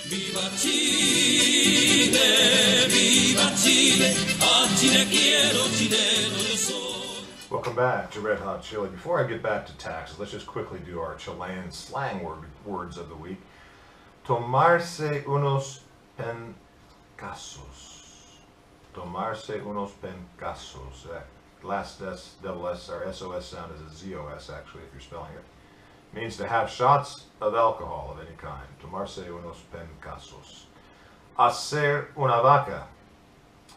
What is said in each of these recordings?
Viva Chile, viva Chile, a Chile quiero, chileno yo soy. Welcome back to Red Hot Chili. Before I get back to taxes, let's just quickly do our Chilean slang words of the week. Tomarse unos pencasos. Tomarse unos pencasos. That last S, double S, or SOS sound is a ZOS actually if you're spelling it. Means to have shots of alcohol of any kind. Tomarse unos pencasos. Hacer una vaca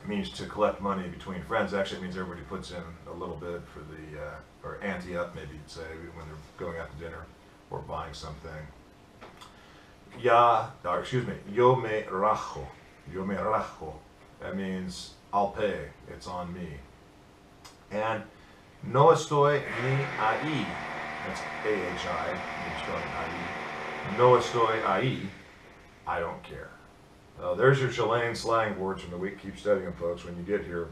means to collect money between friends. Actually, it means everybody puts in a little bit for the, or ante up, maybe you'd say, when they're going out to dinner or buying something. Yo me rajo. Yo me rajo. That means I'll pay. It's on me. And no estoy ni ahí. That's A-H-I, you're spelling I-E. No estoy ahí, I don't care. There's your Chilean slang words from the week. Keep studying them, folks. When you get here,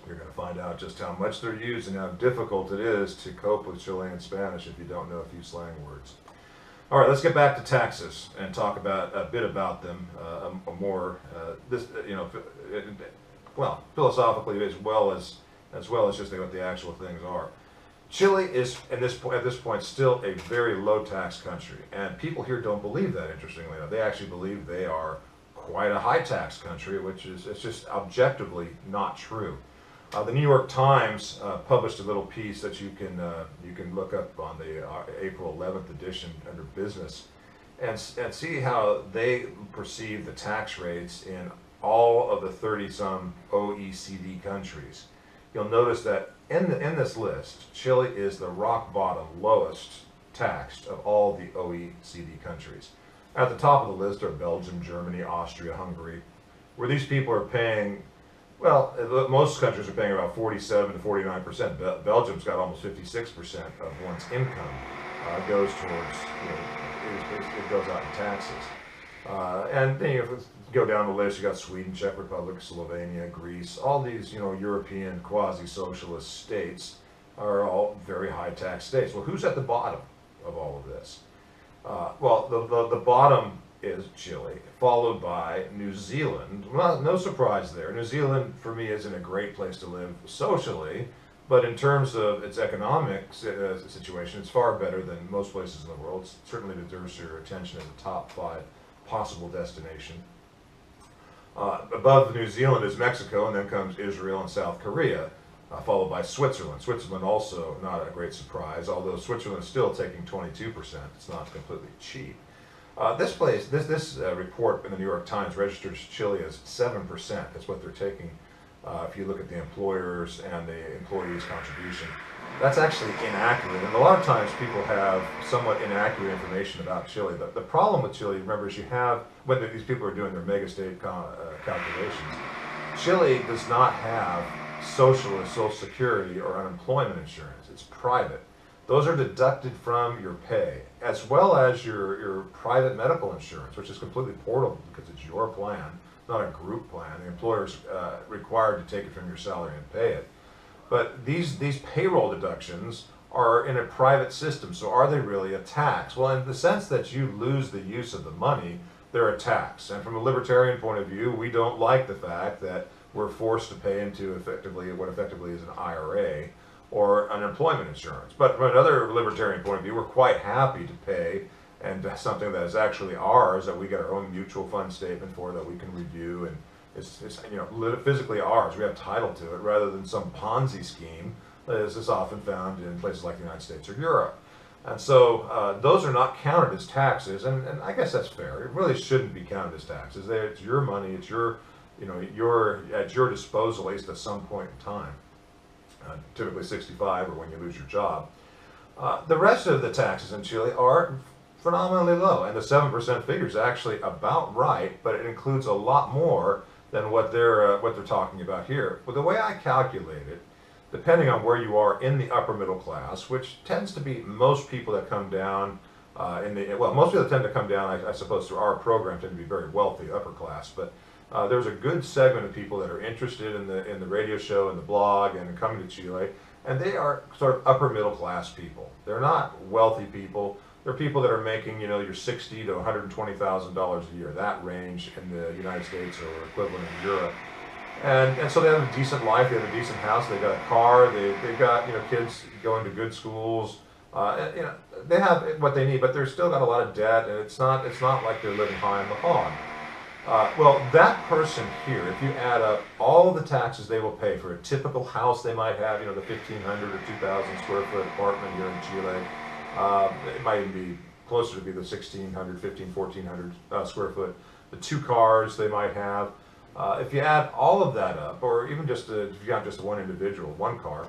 you're going to find out just how much they're used and how difficult it is to cope with Chilean Spanish if you don't know a few slang words. All right, let's get back to taxes and talk about a bit about them philosophically as well as just what the actual things are. Chile is, at this point, still a very low-tax country, and people here don't believe that, interestingly enough. They actually believe they are quite a high-tax country, which is it's just objectively not true. The New York Times published a little piece that you can look up on the April 11th edition under Business, and see how they perceive the tax rates in all of the 30-some OECD countries. You'll notice that in this list, Chile is the rock bottom, lowest taxed of all the OECD countries. At the top of the list are Belgium, Germany, Austria, Hungary, where these people are paying, well, most countries are paying about 47 to 49%. Belgium's got almost 56% of one's income goes towards, it goes out in taxes. And then if you go down the list, you got Sweden, Czech Republic, Slovenia, Greece. All these, European quasi-socialist states are all very high-tax states. Well, who's at the bottom of all of this? The bottom is Chile, followed by New Zealand. Well, no surprise there. New Zealand, for me, isn't a great place to live socially, but in terms of its economic situation, it's far better than most places in the world. It certainly deserves your attention as a top 5 possible destination. Above New Zealand is Mexico, and then comes Israel and South Korea, followed by Switzerland. Switzerland also not a great surprise, although Switzerland is still taking 22%. It's not completely cheap. This report in the New York Times registers Chile as 7%. That's what they're taking if you look at the employers and the employees' contribution. That's actually inaccurate, and a lot of times people have somewhat inaccurate information about Chile. The problem with Chile, remember, is you have, when these people are doing their mega-state calculations, Chile does not have Social Security or unemployment insurance. It's private. Those are deducted from your pay, as well as your private medical insurance, which is completely portable because it's your plan, not a group plan. The employer's required to take it from your salary and pay it. But these payroll deductions are in a private system, so are they really a tax? Well, in the sense that you lose the use of the money, they're a tax. And from a libertarian point of view, we don't like the fact that we're forced to pay into what effectively is an IRA or unemployment insurance. But from another libertarian point of view, we're quite happy to pay and something that is actually ours, that we get our own mutual fund statement for, that we can review, and it's physically ours. We have title to it, rather than some Ponzi scheme that is often found in places like the United States or Europe. And so those are not counted as taxes, and I guess that's fair. It really shouldn't be counted as taxes. It's your money. It's at your disposal, at least at some point in time. Typically 65, or when you lose your job. The rest of the taxes in Chile are phenomenally low, and the 7% figure is actually about right, but it includes a lot more than what they're talking about here. Well, the way I calculate it, depending on where you are in the upper middle class, which tends to be most people that come down most people that tend to come down, I suppose, through our program tend to be very wealthy, upper class, but there's a good segment of people that are interested in the radio show and the blog and coming to Chile, and they are sort of upper middle class people. They're not wealthy people. There are people that are making, your $60,000 to $120,000 a year, that range in the United States or equivalent in Europe. And so they have a decent life, they have a decent house, they got a car, they've got, kids going to good schools. They have what they need, but they're still got a lot of debt, and it's not like they're living high on the hog. Well, that person here, if you add up all the taxes they will pay for a typical house they might have, the 1,500 or 2,000 square foot apartment here in Chile, it might even be closer to be the 1,600, 1,400 square foot. The 2 cars they might have. If you add all of that up, or even just if you got just one individual, one car,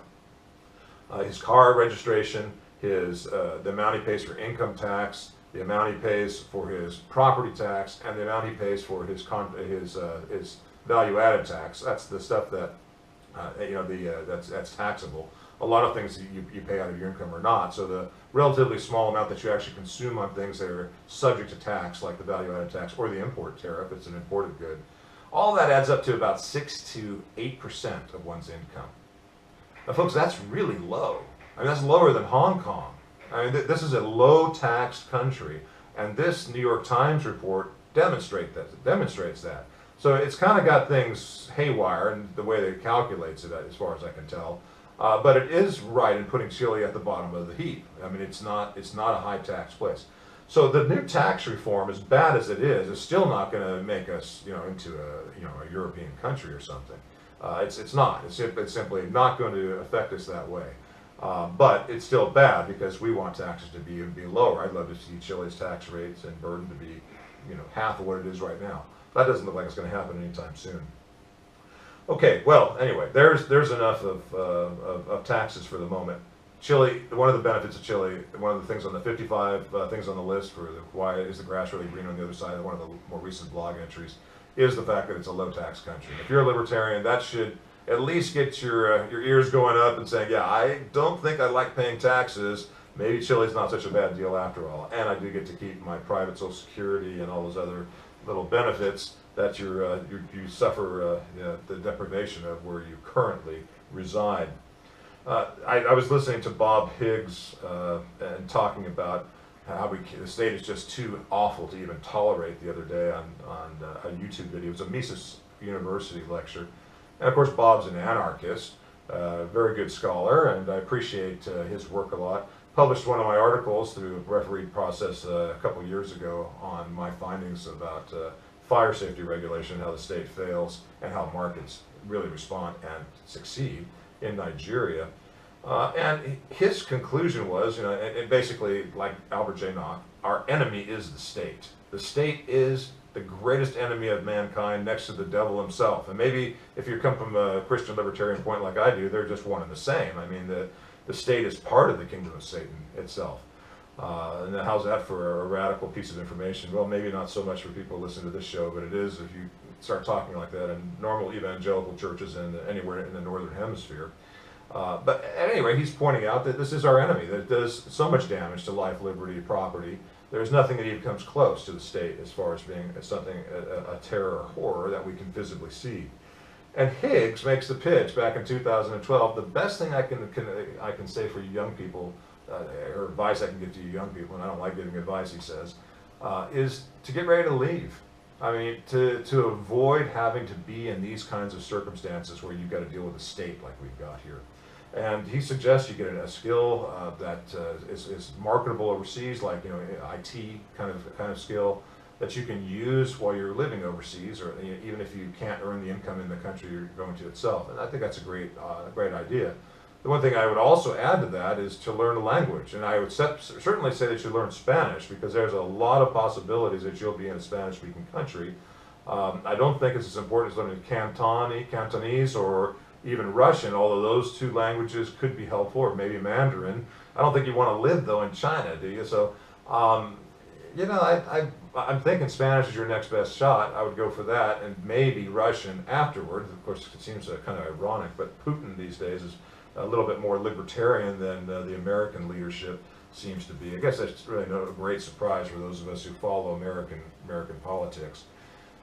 his car registration, the amount he pays for income tax, the amount he pays for his property tax, and the amount he pays for his value-added tax. That's the stuff that that's taxable. A lot of things you pay out of your income are not. So the relatively small amount that you actually consume on things that are subject to tax, like the value-added tax or the import tariff, it's an imported good. All that adds up to about 6 to 8% of one's income. Now, folks, that's really low. I mean, that's lower than Hong Kong. I mean, this is a low-taxed country, and this New York Times report demonstrates that. So it's kind of got things haywire in the way that it calculates it, as far as I can tell. But it is right in putting Chile at the bottom of the heap. I mean, it's not a high-tax place. So the new tax reform, as bad as it is still not going to make us, into a European country or something. It's not. It's simply not going to affect us that way. But it's still bad because we want taxes to be lower. I'd love to see Chile's tax rates and burden to be, half of what it is right now. That doesn't look like it's going to happen anytime soon. Okay, well, anyway, there's enough of taxes for the moment. Chile, one of the benefits of Chile, one of the things on the 55 things on the list for why is the grass really green on the other side, one of the more recent blog entries, is the fact that it's a low-tax country. If you're a libertarian, that should at least get your ears going up and saying, yeah, I don't think I like paying taxes. Maybe Chile's not such a bad deal after all. And I do get to keep my private Social Security and all those other little benefits that you suffer the deprivation of where you currently reside. I was listening to Bob Higgs and talking about how the state is just too awful to even tolerate the other day on a YouTube video. It was a Mises University lecture. And of course, Bob's an anarchist, very good scholar, and I appreciate his work a lot. Published one of my articles through a refereed process a couple years ago on my findings about fire safety regulation, how the state fails, and how markets really respond and succeed in Nigeria. And his conclusion was, and basically, like Albert J. Nock, our enemy is the state. The state is the greatest enemy of mankind next to the devil himself. And maybe if you come from a Christian libertarian point like I do, they're just one and the same. I mean, the state is part of the kingdom of Satan itself. And how's that for a radical piece of information? Well, maybe not so much for people listening to this show, but it is if you start talking like that in normal evangelical churches and anywhere in the northern hemisphere. But at any rate, he's pointing out that this is our enemy, that it does so much damage to life, liberty, property. There's nothing that even comes close to the state as far as being something, a terror or horror that we can visibly see. And Higgs makes the pitch back in 2012, the best thing I can say for you young people, or advice I can give to you young people, and I don't like giving advice, he says, is to get ready to leave. I mean, to avoid having to be in these kinds of circumstances where you've got to deal with a state like we've got here. And he suggests you get a skill that is marketable overseas, like IT kind of skill that you can use while you're living overseas, or even if you can't earn the income in the country you're going to itself. And I think that's a great idea. The one thing I would also add to that is to learn a language, and I would certainly say that you learn Spanish, because there's a lot of possibilities that you'll be in a Spanish-speaking country. I don't think it's as important as learning Cantonese or even Russian, although those two languages could be helpful, or maybe Mandarin. I don't think you want to live, though, in China, do you? So, I'm thinking Spanish is your next best shot. I would go for that, and maybe Russian afterwards. Of course, it seems kind of ironic, but Putin these days is a little bit more libertarian than the American leadership seems to be. I guess that's really no great surprise for those of us who follow American politics.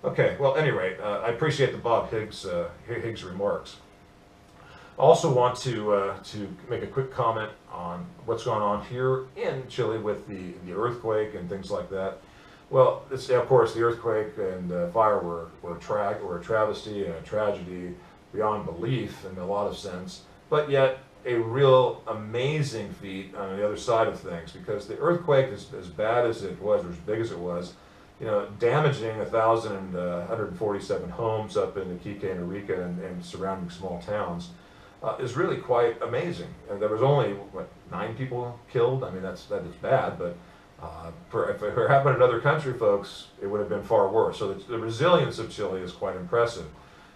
Okay, well, anyway, I appreciate the Bob Higgs remarks. Also want to make a quick comment on what's going on here in Chile with the earthquake and things like that. Well, of course, the earthquake and fire were a travesty and a tragedy beyond belief in a lot of sense, but yet a real amazing feat on the other side of things, because the earthquake, as bad as it was, or as big as it was, damaging 1,147 homes up in Iquique and Arica and surrounding small towns, is really quite amazing. And there was only, 9 people killed? I mean, that is bad, but if it happened in another country, folks, it would have been far worse. So the resilience of Chile is quite impressive.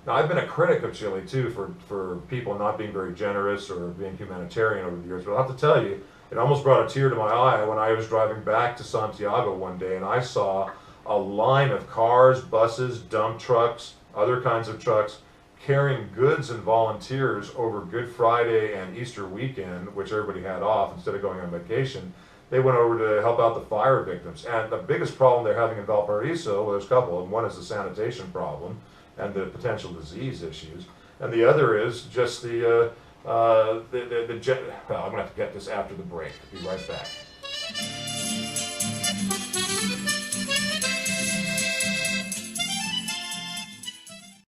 Now, I've been a critic of Chile, too, for people not being very generous or being humanitarian over the years. But I'll have to tell you, it almost brought a tear to my eye when I was driving back to Santiago one day, and I saw a line of cars, buses, dump trucks, other kinds of trucks, carrying goods and volunteers over Good Friday and Easter weekend, which everybody had off instead of going on vacation. They went over to help out the fire victims. And the biggest problem they're having in Valparaiso, well, there's a couple of them. One is the sanitation problem and the potential disease issues. And the other is just well, I'm going to have to get this after the break. Be right back.